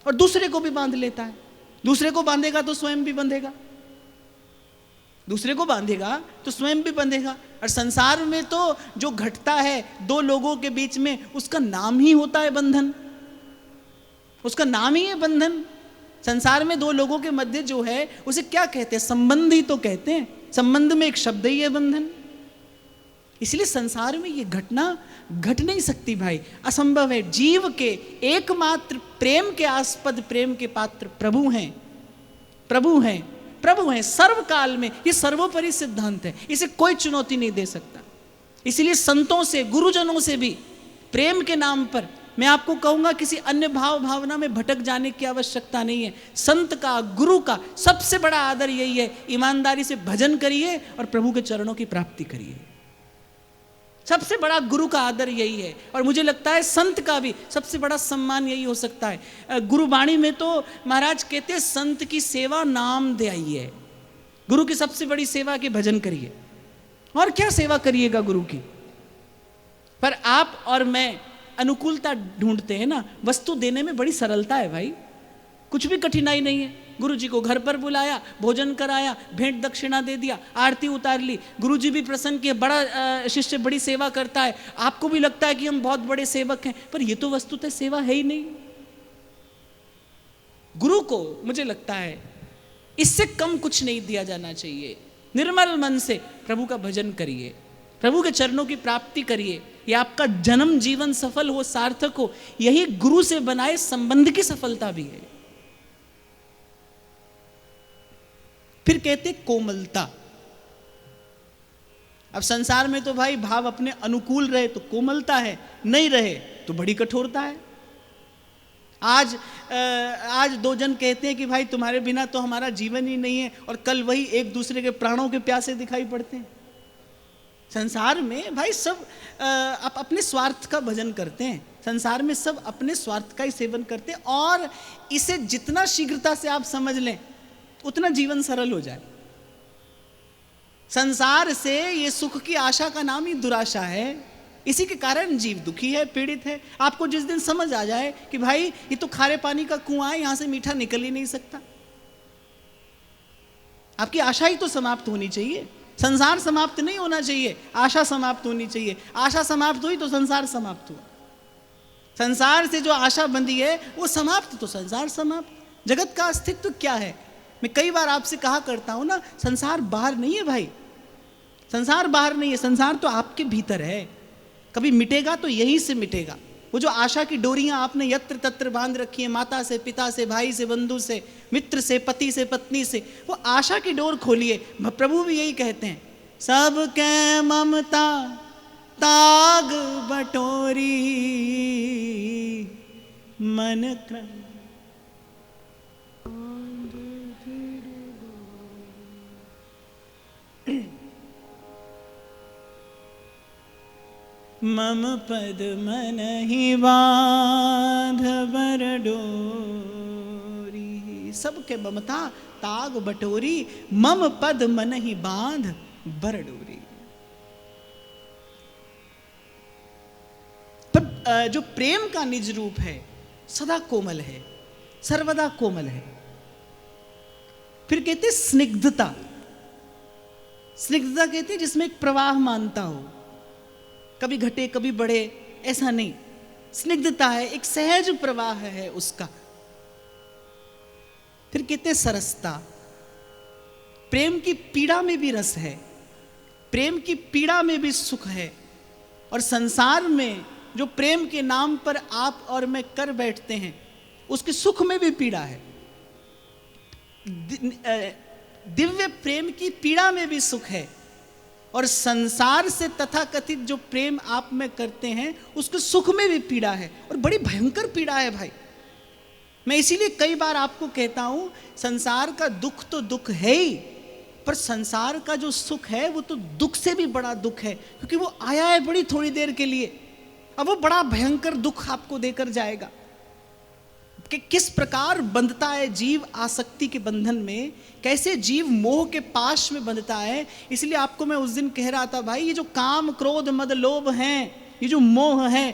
और दूसरे को भी बांध लेता है। दूसरे को बांधेगा तो स्वयं भी बंधेगा, दूसरे को बांधेगा तो स्वयं भी बंधेगा। और संसार में तो जो घटता है दो लोगों के बीच में, उसका नाम ही होता है बंधन, उसका नाम ही है बंधन। संसार में दो लोगों के मध्य जो है उसे क्या कहते हैं? संबंध ही तो कहते हैं। संबंध में एक शब्द ही है बंधन। इसलिए संसार में ये घटना घट नहीं सकती भाई, असंभव है। जीव के एकमात्र प्रेम के आस्पद, प्रेम के पात्र प्रभु हैं, प्रभु हैं, प्रभु हैं सर्वकाल में। ये सर्वोपरि सिद्धांत है, इसे कोई चुनौती नहीं दे सकता। इसलिए संतों से, गुरुजनों से भी प्रेम के नाम पर मैं आपको कहूंगा किसी अन्य भाव भावना में भटक जाने की आवश्यकता नहीं है। संत का, गुरु का सबसे बड़ा आदर यही है, ईमानदारी से भजन करिए और प्रभु के चरणों की प्राप्ति करिए। सबसे बड़ा गुरु का आदर यही है। और मुझे लगता है संत का भी सबसे बड़ा सम्मान यही हो सकता है। गुरुवाणी में तो महाराज कहते हैं संत की सेवा नाम दे आई है। गुरु की सबसे बड़ी सेवा की भजन करिए, और क्या सेवा करिएगा गुरु की। पर आप और मैं अनुकूलता ढूंढते हैं ना, वस्तु देने में बड़ी सरलता है भाई, कुछ भी कठिनाई नहीं है। गुरु जी को घर पर बुलाया, भोजन कराया, भेंट दक्षिणा दे दिया, आरती उतार ली, गुरु जी भी प्रसन्न किए। बड़ा शिष्य बड़ी सेवा करता है, आपको भी लगता है कि हम बहुत बड़े सेवक हैं, पर यह तो वस्तुतः सेवा है ही नहीं। गुरु को मुझे लगता है इससे कम कुछ नहीं दिया जाना चाहिए। निर्मल मन से प्रभु का भजन करिए, प्रभु के चरणों की प्राप्ति करिए। यह आपका जन्म जीवन सफल हो, सार्थक हो, यही गुरु से बनाए संबंध की सफलता भी है। फिर कहते कोमलता। अब संसार में तो भाई भाव अपने अनुकूल रहे तो कोमलता है, नहीं रहे तो बड़ी कठोरता है। आज दो जन कहते हैं कि भाई तुम्हारे बिना तो हमारा जीवन ही नहीं है, और कल वही एक दूसरे के प्राणों के प्यासे दिखाई पड़ते हैं। संसार में भाई सब आप अपने स्वार्थ का भजन करते हैं, संसार में सब अपने स्वार्थ का ही सेवन करते हैं, और इसे जितना शीघ्रता से आप समझ लें उतना जीवन सरल हो जाए। संसार से ये सुख की आशा का नाम ही दुराशा है। इसी के कारण जीव दुखी है, पीड़ित है। आपको जिस दिन समझ आ जाए कि भाई ये तो खारे पानी का कुआं है, यहां से मीठा निकल ही नहीं सकता, आपकी आशा ही तो समाप्त होनी चाहिए। संसार समाप्त नहीं होना चाहिए, आशा समाप्त होनी चाहिए। आशा समाप्त हुई तो संसार समाप्त हुआ। संसार से जो आशा बंधी है वो समाप्त तो संसार समाप्त। जगत का अस्तित्व क्या है? मैं कई बार आपसे कहा करता हूं ना, संसार बाहर नहीं है भाई, संसार बाहर नहीं है, संसार तो आपके भीतर है। कभी मिटेगा तो यहीं से मिटेगा। वो जो आशा की डोरियां आपने यत्र तत्र बांध रखी है, माता से, पिता से, भाई से, बंधु से, मित्र से, पति से, पत्नी से, वो आशा की डोर खोलिए। प्रभु भी यही कहते हैं, सबके ममता ताग बटोरी मन क्रम। मम पद मन ही बांध बर डोरी। सबके ममता ताग बटोरी, मम पद मन ही बांध बर डोरी। पर जो प्रेम का निज रूप है सदा कोमल है, सर्वदा कोमल है। फिर कहते स्निग्धता। स्निग्धता कहते जिसमें एक प्रवाह मानता हो, कभी घटे कभी बढ़े, ऐसा नहीं। स्निग्धता है, एक सहज प्रवाह है उसका। फिर कहते सरसता। प्रेम की पीड़ा में भी रस है, प्रेम की पीड़ा में भी सुख है। और संसार में जो प्रेम के नाम पर आप और मैं कर बैठते हैं, उसके सुख में भी पीड़ा है। दिव्य प्रेम की पीड़ा में भी सुख है। और संसार से तथाकथित जो प्रेम आप में करते हैं, उसके सुख में भी पीड़ा है, और बड़ी भयंकर पीड़ा है भाई। मैं इसीलिए कई बार आपको कहता हूं, संसार का दुख तो दुख है ही, पर संसार का जो सुख है वो तो दुख से भी बड़ा दुख है, क्योंकि वो आया है बड़ी थोड़ी देर के लिए, अब वो बड़ा भयंकर दुख आपको देकर जाएगा। कि किस प्रकार बंधता है जीव आसक्ति के बंधन में, कैसे जीव मोह के पाश में बंधता है। इसलिए आपको मैं उस दिन कह रहा था, भाई ये जो काम क्रोध मद लोभ हैं, ये जो मोह है,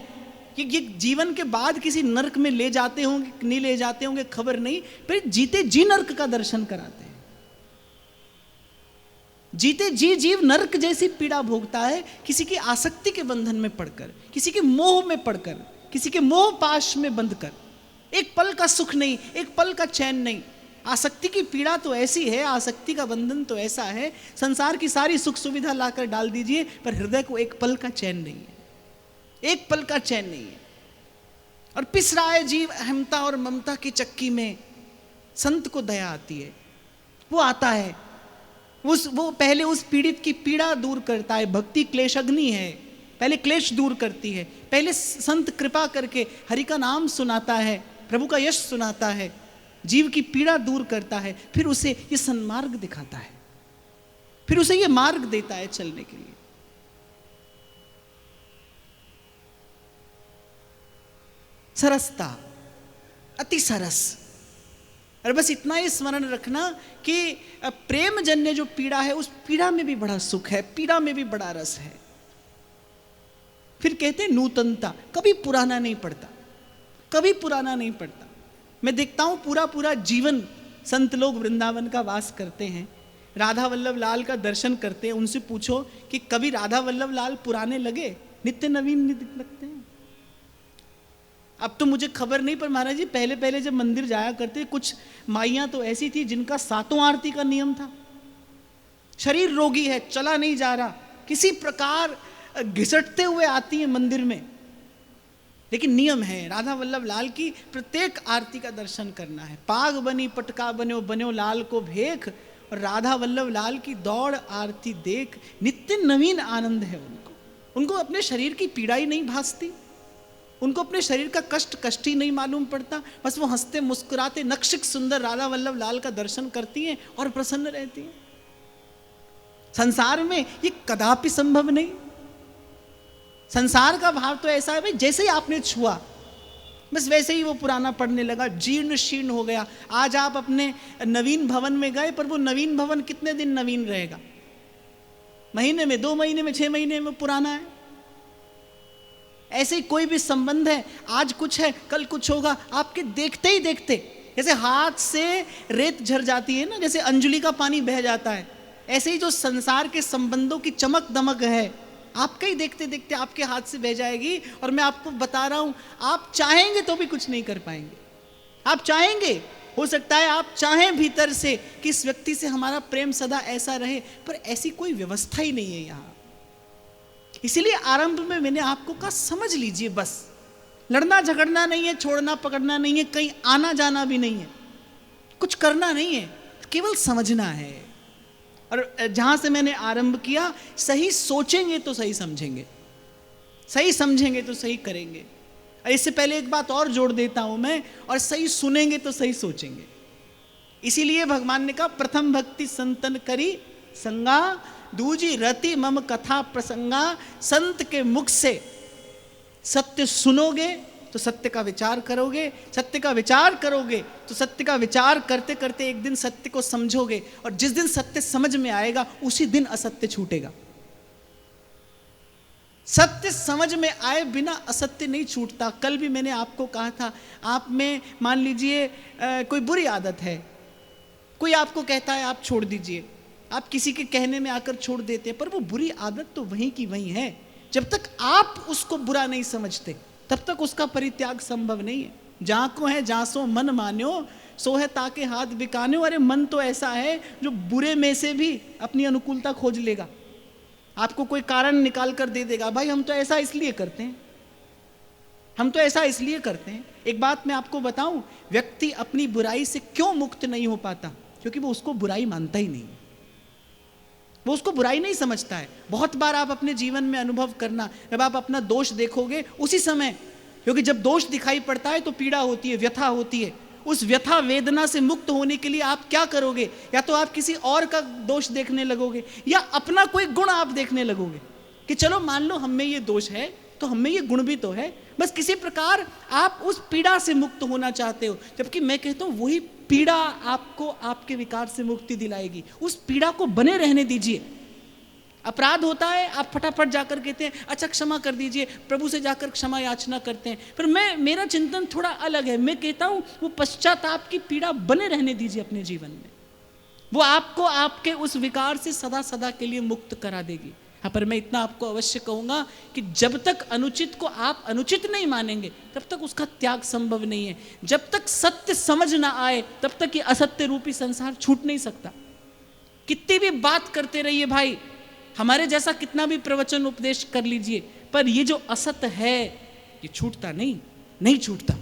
ये जीवन के बाद किसी नरक में ले जाते होंगे, नहीं ले जाते होंगे खबर नहीं, पर जीते जी नरक का दर्शन कराते हैं। जीते जी जीव नरक जैसी पीड़ा भोगता है, किसी की आसक्ति के बंधन में पड़कर, किसी के मोह में पड़कर, किसी के मोह पाश में बंधकर। एक पल का सुख नहीं, एक पल का चैन नहीं। आसक्ति की पीड़ा तो ऐसी है, आसक्ति का बंधन तो ऐसा है, संसार की सारी सुख सुविधा लाकर डाल दीजिए, पर हृदय को एक पल का चैन नहीं है, एक पल का चैन नहीं है। और पिस रहा है जीव अहमता और ममता की चक्की में। संत को दया आती है, वो आता है, वो पहले उस पीड़ित की पीड़ा दूर करता है। भक्ति क्लेश अग्नि है, पहले क्लेश दूर करती है। पहले संत कृपा करके हरि का नाम सुनाता है, प्रभु का यश सुनाता है, जीव की पीड़ा दूर करता है, फिर उसे ये सन्मार्ग दिखाता है, फिर उसे ये मार्ग देता है चलने के लिए। सरसता, अति सरस। और बस इतना ही स्मरण रखना कि प्रेम जन्य जो पीड़ा है, उस पीड़ा में भी बड़ा सुख है, पीड़ा में भी बड़ा रस है। फिर कहते हैं नूतनता। कभी पुराना नहीं पड़ता, कभी पुराना नहीं पड़ता। मैं देखता हूं पूरा पूरा जीवन संत लोग वृंदावन का वास करते हैं, राधा वल्लभ लाल का दर्शन करते हैं। उनसे पूछो कि कभी राधा वल्लभ लाल पुराने लगे? नित्य नवीन लगते हैं। अब तो मुझे खबर नहीं, पर महाराज जी पहले पहले जब मंदिर जाया करते, कुछ माइयां तो ऐसी थी जिनका 7 आरती का नियम था। शरीर रोगी है, चला नहीं जा रहा, किसी प्रकार घिसटते हुए आती है मंदिर में, लेकिन नियम है राधा वल्लभ लाल की प्रत्येक आरती का दर्शन करना है। पाग बनी पटका बन्यो, बन्यो लाल को भेख, और राधा वल्लभ लाल की दौड़ आरती देख। नित्य नवीन आनंद है उनको अपने शरीर की पीड़ा ही नहीं भासती, उनको अपने शरीर का कष्ट ही नहीं मालूम पड़ता। बस वो हंसते मुस्कुराते नक्शिक सुंदर राधा वल्लभ लाल का दर्शन करती हैं और प्रसन्न रहती हैं। संसार में ये कदापि संभव नहीं। संसार का भाव तो ऐसा है भाई, जैसे ही आपने छुआ बस वैसे ही वो पुराना पड़ने लगा, जीर्ण शीर्ण हो गया। आज आप अपने नवीन भवन में गए, पर वो नवीन भवन कितने दिन नवीन रहेगा? महीने में, 2 महीने में, 6 महीने में पुराना है। ऐसे ही कोई भी संबंध है, आज कुछ है कल कुछ होगा, आपके देखते ही देखते। जैसे हाथ से रेत झर जाती है ना, जैसे अंजलि का पानी बह जाता है, ऐसे ही जो संसार के संबंधों की चमक दमक है, आपका ही देखते देखते आपके हाथ से बह जाएगी। और मैं आपको बता रहा हूं, आप चाहेंगे तो भी कुछ नहीं कर पाएंगे। आप चाहेंगे, हो सकता है आप चाहें भीतर से कि इस व्यक्ति से हमारा प्रेम सदा ऐसा रहे, पर ऐसी कोई व्यवस्था ही नहीं है यहां। इसीलिए आरंभ में मैंने आपको कहा समझ लीजिए, बस लड़ना झगड़ना नहीं है, छोड़ना पकड़ना नहीं है, कहीं आना जाना भी नहीं है, कुछ करना नहीं है, केवल समझना है। और जहां से मैंने आरंभ किया, सही सोचेंगे तो सही समझेंगे, सही समझेंगे तो सही करेंगे। और इससे पहले एक बात और जोड़ देता हूं मैं, और सही सुनेंगे तो सही सोचेंगे। इसीलिए भगवान ने कहा प्रथम भक्ति संतन करी संगा, दूजी रति मम कथा प्रसंगा। संत के मुख से सत्य सुनोगे तो सत्य का विचार करोगे, सत्य का विचार करोगे तो सत्य का विचार करते करते एक दिन सत्य को समझोगे, और जिस दिन सत्य समझ में आएगा उसी दिन असत्य छूटेगा। सत्य समझ में आए बिना असत्य नहीं छूटता। कल भी मैंने आपको कहा था, आप में मान लीजिए कोई बुरी आदत है, कोई आपको कहता है आप छोड़ दीजिए, आप किसी के कहने में आकर छोड़ देते हैं, पर वो बुरी आदत तो वहीं की वहीं है। जब तक आप उसको बुरा नहीं समझते तब तक उसका परित्याग संभव नहीं है। जहाँ को है जहाँ सो मन मान्यो, सो है ताके हाथ बिकान्यो। अरे मन तो ऐसा है जो बुरे में से भी अपनी अनुकूलता खोज लेगा, आपको कोई कारण निकाल कर दे देगा, भाई हम तो ऐसा इसलिए करते हैं, हम तो ऐसा इसलिए करते हैं। एक बात मैं आपको बताऊं, व्यक्ति अपनी बुराई से क्यों मुक्त नहीं हो पाता? क्योंकि वो उसको बुराई मानता ही नहीं, वो उसको बुराई नहीं समझता है। बहुत बार आप अपने जीवन में अनुभव करना, जब आप अपना दोष देखोगे उसी समय, क्योंकि जब दोष दिखाई पड़ता है तो पीड़ा होती है, व्यथा होती है। उस व्यथा वेदना से मुक्त होने के लिए आप क्या करोगे? या तो आप किसी और का दोष देखने लगोगे, या अपना कोई गुण आप देखने लगोगे कि चलो मान लो हम में ये दोष है तो हम में ये गुण भी तो है। बस किसी प्रकार आप उस पीड़ा से मुक्त होना चाहते हो, जबकि मैं कहता हूं वही पीड़ा आपको आपके विकार से मुक्ति दिलाएगी। उस पीड़ा को बने रहने दीजिए। अपराध होता है, आप फटाफट जाकर कहते हैं अच्छा क्षमा कर दीजिए, प्रभु से जाकर क्षमा याचना करते हैं। पर मेरा चिंतन थोड़ा अलग है। मैं कहता हूं वो पश्चाताप की पीड़ा बने रहने दीजिए अपने जीवन में, वो आपको आपके उस विकार से सदा सदा के लिए मुक्त करा देगी। हाँ, पर मैं इतना आपको अवश्य कहूंगा कि जब तक अनुचित को आप अनुचित नहीं मानेंगे तब तक उसका त्याग संभव नहीं है। जब तक सत्य समझ ना आए तब तक ये असत्य रूपी संसार छूट नहीं सकता। कितनी भी बात करते रहिए भाई, हमारे जैसा कितना भी प्रवचन उपदेश कर लीजिए, पर ये जो असत्य है ये छूटता नहीं छूटता।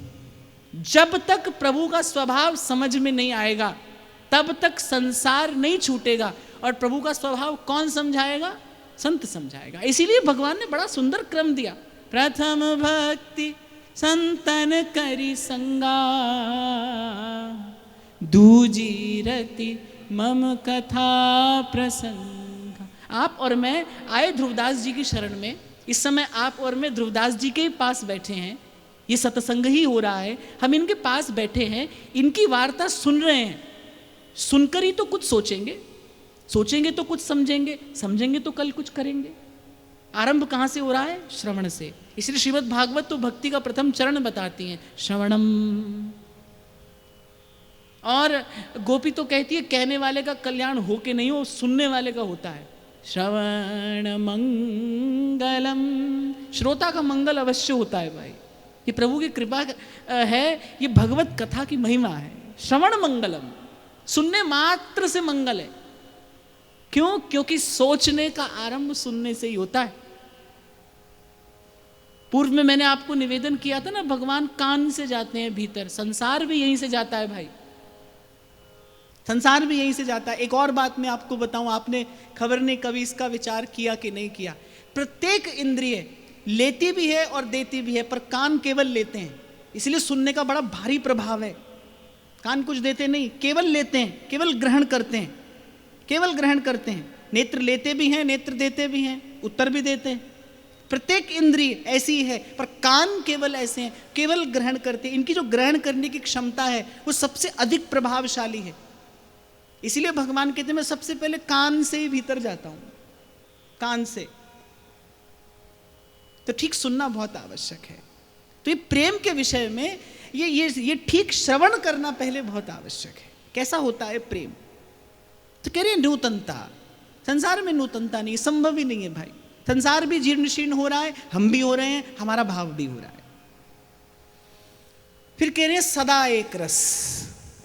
जब तक प्रभु का स्वभाव समझ में नहीं आएगा तब तक संसार नहीं छूटेगा। और प्रभु का स्वभाव कौन समझाएगा? संत समझाएगा। इसीलिए भगवान ने बड़ा सुंदर क्रम दिया, प्रथम भक्ति संतन करी संगा, दूजी रति मम कथा प्रसंग। आप और मैं आए ध्रुवदास जी की शरण में। इस समय आप और मैं ध्रुवदास जी के पास बैठे हैं, ये सत्संग ही हो रहा है, हम इनके पास बैठे हैं, इनकी वार्ता सुन रहे हैं। सुनकर ही तो कुछ सोचेंगे, सोचेंगे तो कुछ समझेंगे, समझेंगे तो कल कुछ करेंगे। आरंभ कहाँ से हो रहा है? श्रवण से। इसलिए श्रीमद् भागवत तो भक्ति का प्रथम चरण बताती हैं, श्रवणम। और गोपी तो कहती है कहने वाले का कल्याण हो के नहीं हो, सुनने वाले का होता है। श्रवण मंगलम, श्रोता का मंगल अवश्य होता है भाई, ये प्रभु की कृपा है, ये भगवत कथा की महिमा है। श्रवण मंगलम, सुनने मात्र से मंगल है। क्यों? क्योंकि सोचने का आरंभ सुनने से ही होता है। पूर्व में मैंने आपको निवेदन किया था ना, भगवान कान से जाते हैं भीतर, संसार भी यहीं से जाता है भाई, संसार भी यहीं से जाता है। एक और बात मैं आपको बताऊं, आपने खबर नहीं कभी इसका विचार किया कि नहीं किया, प्रत्येक इंद्रिय लेती भी है और देती भी है, पर कान केवल लेते हैं, इसलिए सुनने का बड़ा भारी प्रभाव है। कान कुछ देते नहीं, केवल लेते हैं, केवल ग्रहण करते हैं, केवल ग्रहण करते हैं। नेत्र लेते भी हैं, नेत्र देते भी हैं, उत्तर भी देते हैं। प्रत्येक इंद्रिय ऐसी है, पर कान केवल ऐसे हैं, केवल ग्रहण करते हैं। इनकी जो ग्रहण करने की क्षमता है वो सबसे अधिक प्रभावशाली है। इसलिए भगवान कहते हैं मैं सबसे पहले कान से ही भीतर जाता हूं, कान से। तो ठीक सुनना बहुत आवश्यक है। तो ये प्रेम के विषय में ये ठीक श्रवण करना पहले बहुत आवश्यक है। कैसा होता है प्रेम? तो कह रहे हैं नूतनता, संसार में नूतनता नहीं, संभव ही नहीं है भाई। संसार भी जीर्ण शीर्ण हो रहा है, हम भी हो रहे हैं, हमारा भाव भी हो रहा है। फिर कह रहे हैं सदा एक रस।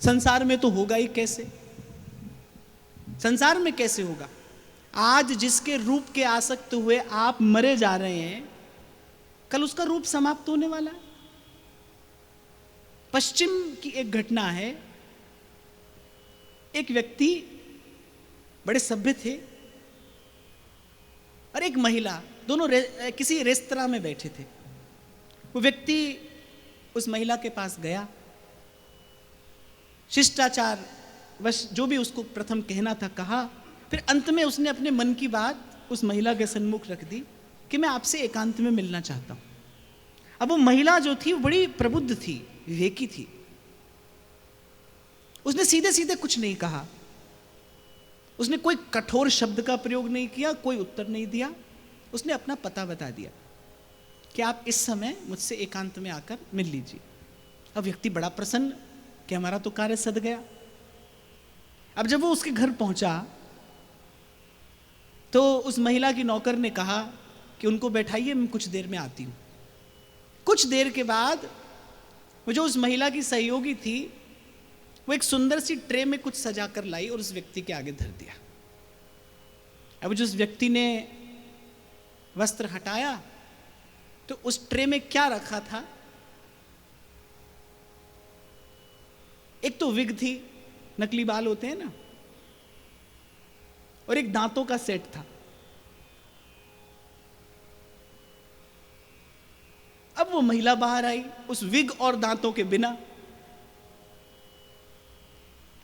संसार में तो होगा ही कैसे? संसार में कैसे होगा? आज जिसके रूप के आसक्त हुए आप मरे जा रहे हैं, कल उसका रूप समाप्त होने वाला है। पश्चिम की एक घटना है। एक व्यक्ति बड़े सभ्य थे और एक महिला, दोनों किसी रेस्तरां में बैठे थे। वो व्यक्ति उस महिला के पास गया, शिष्टाचार वश जो भी उसको प्रथम कहना था कहा, फिर अंत में उसने अपने मन की बात उस महिला के सन्मुख रख दी कि मैं आपसे एकांत में मिलना चाहता हूं। अब वो महिला जो थी वो बड़ी प्रबुद्ध थी, विवेकी थी। उसने सीधे सीधे कुछ नहीं कहा, उसने कोई कठोर शब्द का प्रयोग नहीं किया, कोई उत्तर नहीं दिया। उसने अपना पता बता दिया कि आप इस समय मुझसे एकांत में आकर मिल लीजिए। अब व्यक्ति बड़ा प्रसन्न कि हमारा तो कार्य सध गया। अब जब वो उसके घर पहुंचा तो उस महिला की नौकर ने कहा कि उनको बैठाइए, मैं कुछ देर में आती हूं। कुछ देर के बाद वो जो उस महिला की सहयोगी थी, वो एक सुंदर सी ट्रे में कुछ सजा कर लाई और उस व्यक्ति के आगे धर दिया। अब जो उस व्यक्ति ने वस्त्र हटाया तो उस ट्रे में क्या रखा था? एक तो विग थी, नकली बाल होते हैं ना, और एक दांतों का सेट था। अब वो महिला बाहर आई उस विग और दांतों के बिना।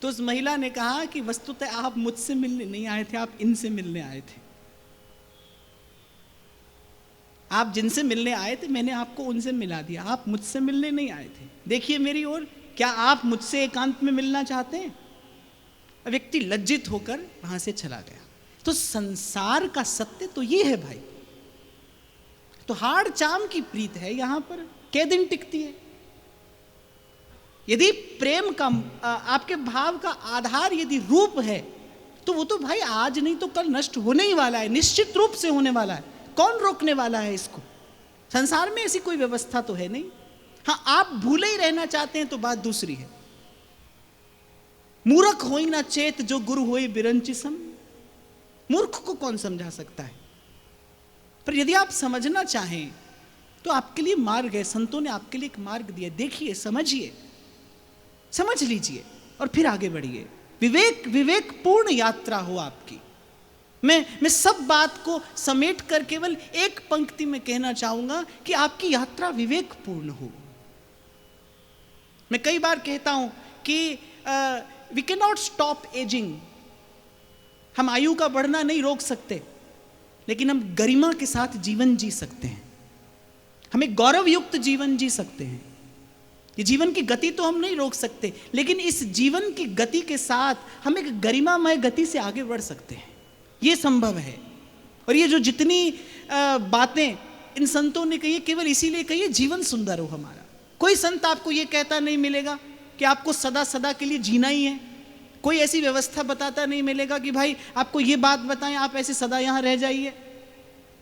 तो उस महिला ने कहा कि वस्तुतः आप मुझसे मिलने नहीं आए थे, आप इनसे मिलने आए थे। आप जिनसे मिलने आए थे मैंने आपको उनसे मिला दिया, आप मुझसे मिलने नहीं आए थे। देखिए मेरी ओर, क्या आप मुझसे एकांत में मिलना चाहते हैं? व्यक्ति लज्जित होकर वहां से चला गया। तो संसार का सत्य तो ये है भाई। तो हाड़ चाम की प्रीत है, यहां पर कै दिन टिकती है? यदि प्रेम का आपके भाव का आधार यदि रूप है तो वो तो भाई आज नहीं तो कल नष्ट होने ही वाला है, निश्चित रूप से होने वाला है। कौन रोकने वाला है इसको? संसार में ऐसी कोई व्यवस्था तो है नहीं। हाँ, आप भूले ही रहना चाहते हैं तो बात दूसरी है। मूर्ख होई ना चेत जो गुरु होई बिरंचिसम। मूर्ख को कौन समझा सकता है? पर यदि आप समझना चाहें तो आपके लिए मार्ग है। संतों ने आपके लिए एक मार्ग दिया, देखिए, समझिए, समझ लीजिए और फिर आगे बढ़िए। विवेकपूर्ण यात्रा हो आपकी। मैं सब बात को समेट कर केवल एक पंक्ति में कहना चाहूंगा कि आपकी यात्रा विवेकपूर्ण हो। मैं कई बार कहता हूं कि we can not stop ageing. हम आयु का बढ़ना नहीं रोक सकते, लेकिन हम गरिमा के साथ जीवन जी सकते हैं। हम एक गौरवयुक्त जीवन जी सकते हैं। ये जीवन की गति तो हम नहीं रोक सकते, लेकिन इस जीवन की गति के साथ हम एक गरिमामय गति से आगे बढ़ सकते हैं। ये संभव है। और ये जो जितनी बातें इन संतों ने कही, केवल इसीलिए कही है जीवन सुंदर हो हमारा। कोई संत आपको ये कहता नहीं मिलेगा कि आपको सदा सदा के लिए जीना ही है। कोई ऐसी व्यवस्था बताता नहीं मिलेगा कि भाई आपको ये बात बताएं, आप ऐसे सदा यहां रह जाइए।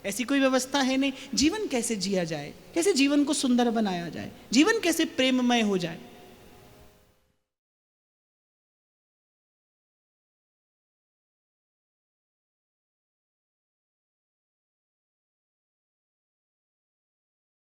ऐसी कोई व्यवस्था है नहीं। जीवन कैसे जिया जाए, कैसे जीवन को सुंदर बनाया जाए, जीवन कैसे प्रेममय हो जाए,